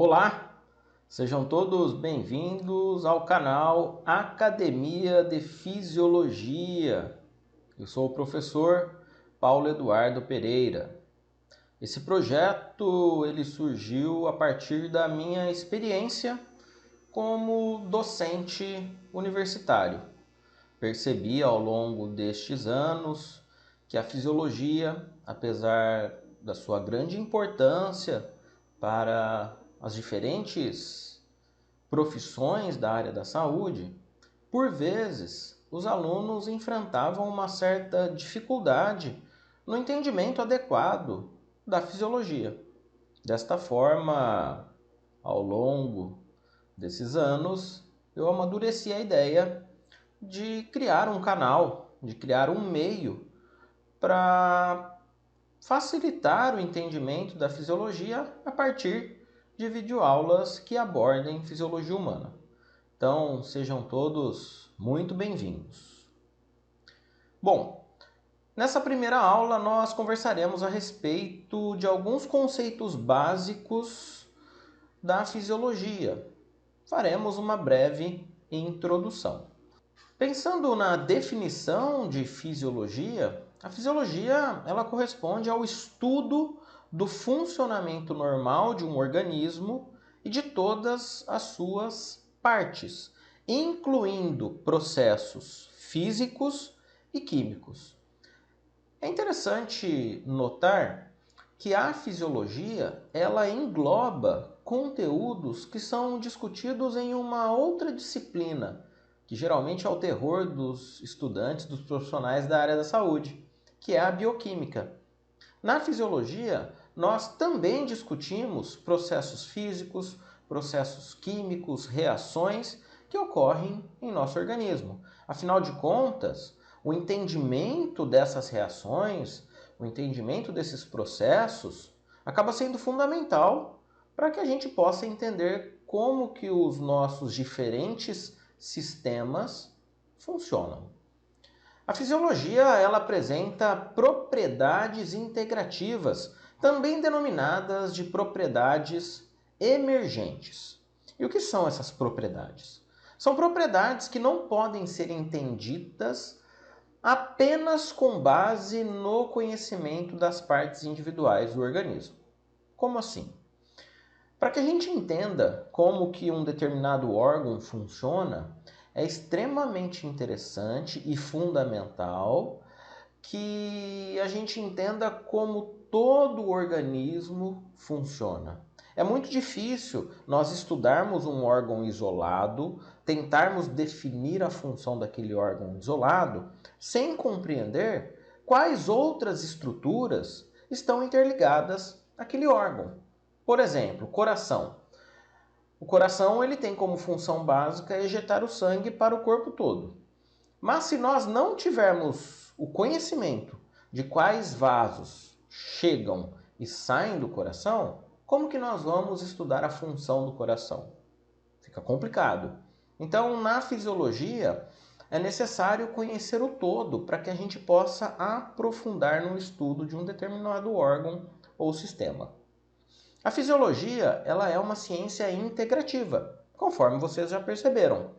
Olá, sejam todos bem-vindos ao canal Academia de Fisiologia. Eu sou o professor Paulo Eduardo Pereira. Esse projeto ele surgiu a partir da minha experiência como docente universitário. Percebi ao longo destes anos que a fisiologia, apesar da sua grande importância para as diferentes profissões da área da saúde, por vezes os alunos enfrentavam uma certa dificuldade no entendimento adequado da fisiologia. Desta forma, ao longo desses anos, eu amadureci a ideia de criar um canal, de criar um meio para facilitar o entendimento da fisiologia a partir de videoaulas que abordem fisiologia humana. Então, sejam todos muito bem-vindos. Bom, nessa primeira aula nós conversaremos a respeito de alguns conceitos básicos da fisiologia. Faremos uma breve introdução. Pensando na definição de fisiologia, a fisiologia ela corresponde ao estudo do funcionamento normal de um organismo e de todas as suas partes, incluindo processos físicos e químicos. É interessante notar que a fisiologia ela engloba conteúdos que são discutidos em uma outra disciplina, que geralmente é o terror dos estudantes, dos profissionais da área da saúde, que é a bioquímica. Na fisiologia, nós também discutimos processos físicos, processos químicos, reações que ocorrem em nosso organismo. Afinal de contas, o entendimento dessas reações, o entendimento desses processos, acaba sendo fundamental para que a gente possa entender como que os nossos diferentes sistemas funcionam. A fisiologia ela apresenta propriedades integrativas, também denominadas de propriedades emergentes. E o que são essas propriedades? São propriedades que não podem ser entendidas apenas com base no conhecimento das partes individuais do organismo. Como assim? Para que a gente entenda como que um determinado órgão funciona, é extremamente interessante e fundamental que a gente entenda como todo o organismo funciona. É muito difícil nós estudarmos um órgão isolado, tentarmos definir a função daquele órgão isolado, sem compreender quais outras estruturas estão interligadas àquele órgão. Por exemplo, coração. O coração ele tem como função básica ejetar o sangue para o corpo todo. Mas se nós não tivermos o conhecimento de quais vasos chegam e saem do coração, como que nós vamos estudar a função do coração? Fica complicado. Então, na fisiologia, é necessário conhecer o todo para que a gente possa aprofundar no estudo de um determinado órgão ou sistema. A fisiologia ela é uma ciência integrativa, conforme vocês já perceberam.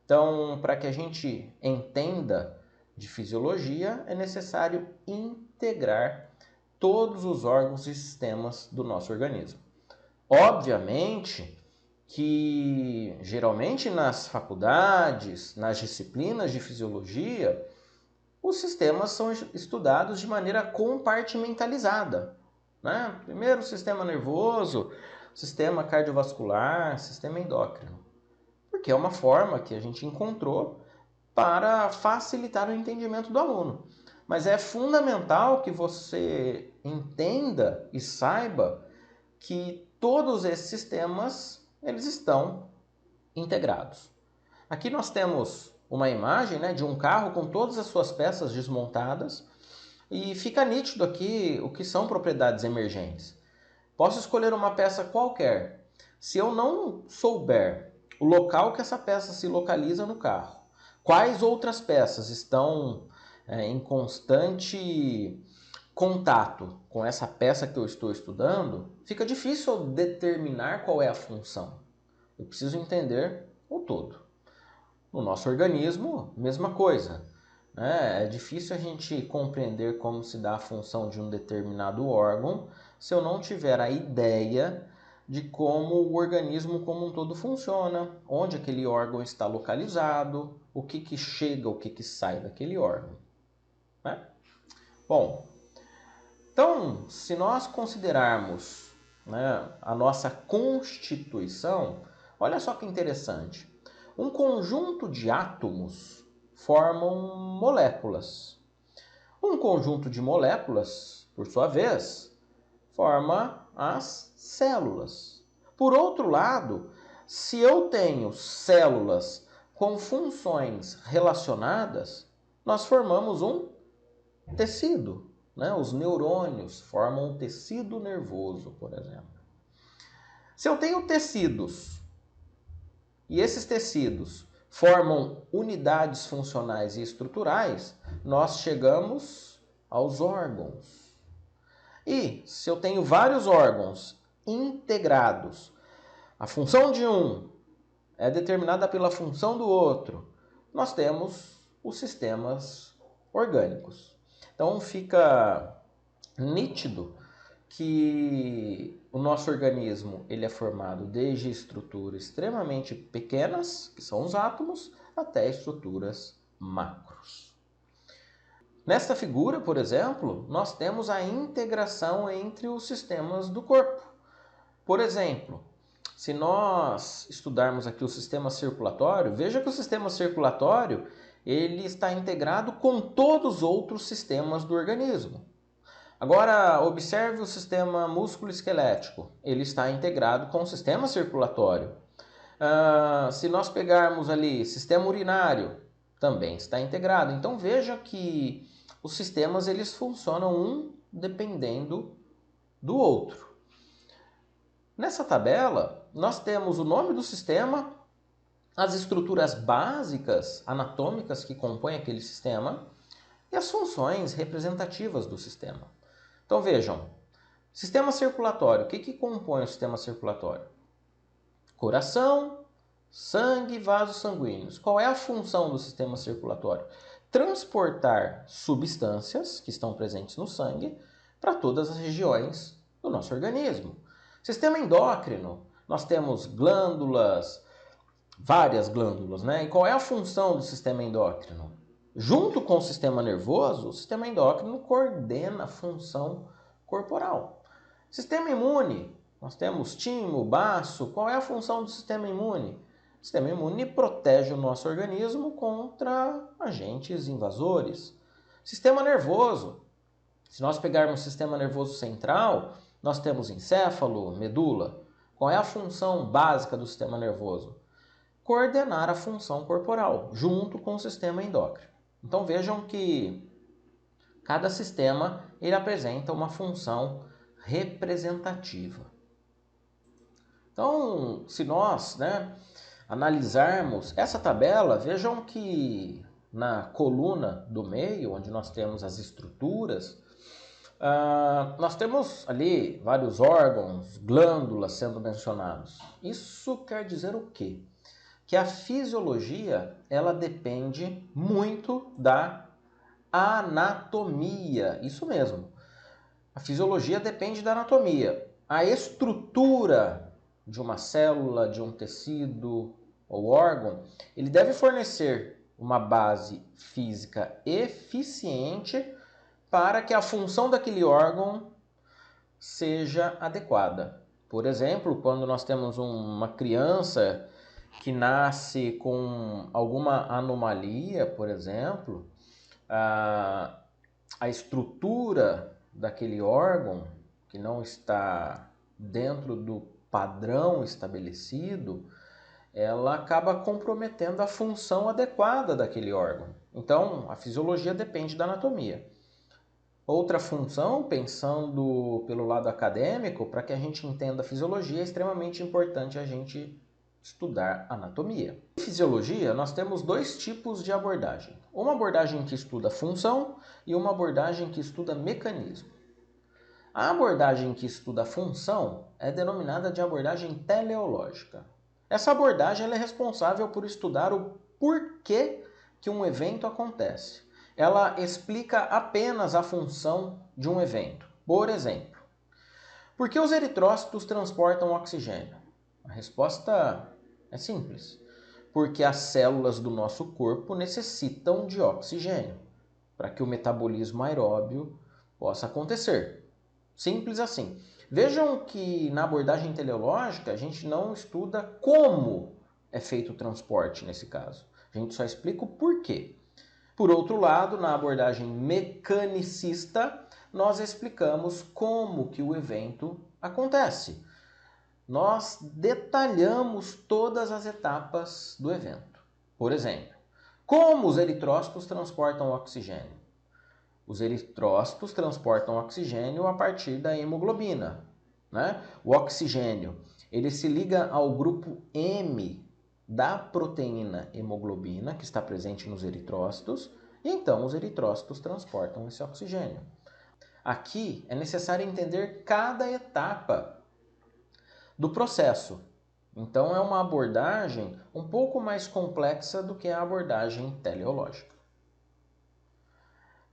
Então, para que a gente entenda de fisiologia, é necessário integrar todos os órgãos e sistemas do nosso organismo. Obviamente que, geralmente nas faculdades, nas disciplinas de fisiologia, os sistemas são estudados de maneira compartimentalizada. Né? Primeiro o sistema nervoso, sistema cardiovascular, sistema endócrino. Porque é uma forma que a gente encontrou para facilitar o entendimento do aluno. Mas é fundamental que você entenda e saiba que todos esses sistemas eles estão integrados. Aqui nós temos uma imagem de um carro com todas as suas peças desmontadas e fica nítido aqui o que são propriedades emergentes. Posso escolher uma peça qualquer. Se eu não souber o local que essa peça se localiza no carro, quais outras peças estão em constante contato com essa peça que eu estou estudando, fica difícil eu determinar qual é a função. Eu preciso entender o todo. No nosso organismo, mesma coisa, né? É difícil a gente compreender como se dá a função de um determinado órgão se eu não tiver a ideia de como o organismo como um todo funciona, onde aquele órgão está localizado, o que chega, o que sai daquele órgão, né? Bom, então, se nós considerarmos, né, a nossa constituição, olha só que interessante. Um conjunto de átomos formam moléculas. Um conjunto de moléculas, por sua vez, forma as células. Por outro lado, se eu tenho células com funções relacionadas, nós formamos um tecido, né? Os neurônios formam um tecido nervoso, por exemplo. Se eu tenho tecidos e esses tecidos formam unidades funcionais e estruturais, nós chegamos aos órgãos. E se eu tenho vários órgãos integrados, a função de um é determinada pela função do outro, nós temos os sistemas orgânicos. Então fica nítido que o nosso organismo ele é formado desde estruturas extremamente pequenas, que são os átomos, até estruturas macros. Nesta figura, por exemplo, nós temos a integração entre os sistemas do corpo. Por exemplo, se nós estudarmos aqui o sistema circulatório, veja que o sistema circulatório ele está integrado com todos os outros sistemas do organismo. Agora, observe o sistema músculo-esquelético. Ele está integrado com o sistema circulatório. Se nós pegarmos ali sistema urinário, também está integrado. Então, veja que os sistemas eles funcionam um dependendo do outro. Nessa tabela, nós temos o nome do sistema, as estruturas básicas anatômicas que compõem aquele sistema e as funções representativas do sistema. Então vejam, sistema circulatório, o que compõe o sistema circulatório? Coração, sangue e vasos sanguíneos. Qual é a função do sistema circulatório? Transportar substâncias que estão presentes no sangue para todas as regiões do nosso organismo. Sistema endócrino, nós temos glândulas, várias glândulas, né? E qual é a função do sistema endócrino? Junto com o sistema nervoso, o sistema endócrino coordena a função corporal. Sistema imune, nós temos timo, baço. Qual é a função do sistema imune? O sistema imune protege o nosso organismo contra agentes invasores. Sistema nervoso, se nós pegarmos o sistema nervoso central, nós temos encéfalo, medula. Qual é a função básica do sistema nervoso? Coordenar a função corporal, junto com o sistema endócrino. Então vejam que cada sistema ele apresenta uma função representativa. Então, se nós analisarmos essa tabela, vejam que na coluna do meio, onde nós temos as estruturas, nós temos ali vários órgãos, glândulas sendo mencionados. Isso quer dizer o quê? Que a fisiologia ela depende muito da anatomia. Isso mesmo. A fisiologia depende da anatomia. A estrutura de uma célula, de um tecido ou órgão, ele deve fornecer uma base física eficiente para que a função daquele órgão seja adequada. Por exemplo, quando nós temos uma criança que nasce com alguma anomalia, por exemplo, a estrutura daquele órgão que não está dentro do padrão estabelecido, ela acaba comprometendo a função adequada daquele órgão. Então, a fisiologia depende da anatomia. Outra função, pensando pelo lado acadêmico, para que a gente entenda a fisiologia, é extremamente importante a gente estudar anatomia. Em fisiologia, nós temos dois tipos de abordagem. Uma abordagem que estuda função e uma abordagem que estuda mecanismo. A abordagem que estuda função é denominada de abordagem teleológica. Essa abordagem é responsável por estudar o porquê que um evento acontece. Ela explica apenas a função de um evento. Por exemplo, por que os eritrócitos transportam oxigênio? A resposta é simples. Porque as células do nosso corpo necessitam de oxigênio para que o metabolismo aeróbio possa acontecer. Simples assim. Vejam que na abordagem teleológica a gente não estuda como é feito o transporte nesse caso. A gente só explica o porquê. Por outro lado, na abordagem mecanicista, nós explicamos como que o evento acontece. Nós detalhamos todas as etapas do evento. Por exemplo, como os eritrócitos transportam oxigênio? Os eritrócitos transportam oxigênio a partir da hemoglobina, né? O oxigênio, ele se liga ao grupo M da proteína hemoglobina, que está presente nos eritrócitos, e então os eritrócitos transportam esse oxigênio. Aqui é necessário entender cada etapa do processo. Então é uma abordagem um pouco mais complexa do que a abordagem teleológica.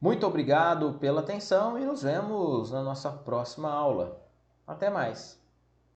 Muito obrigado pela atenção e nos vemos na nossa próxima aula. Até mais!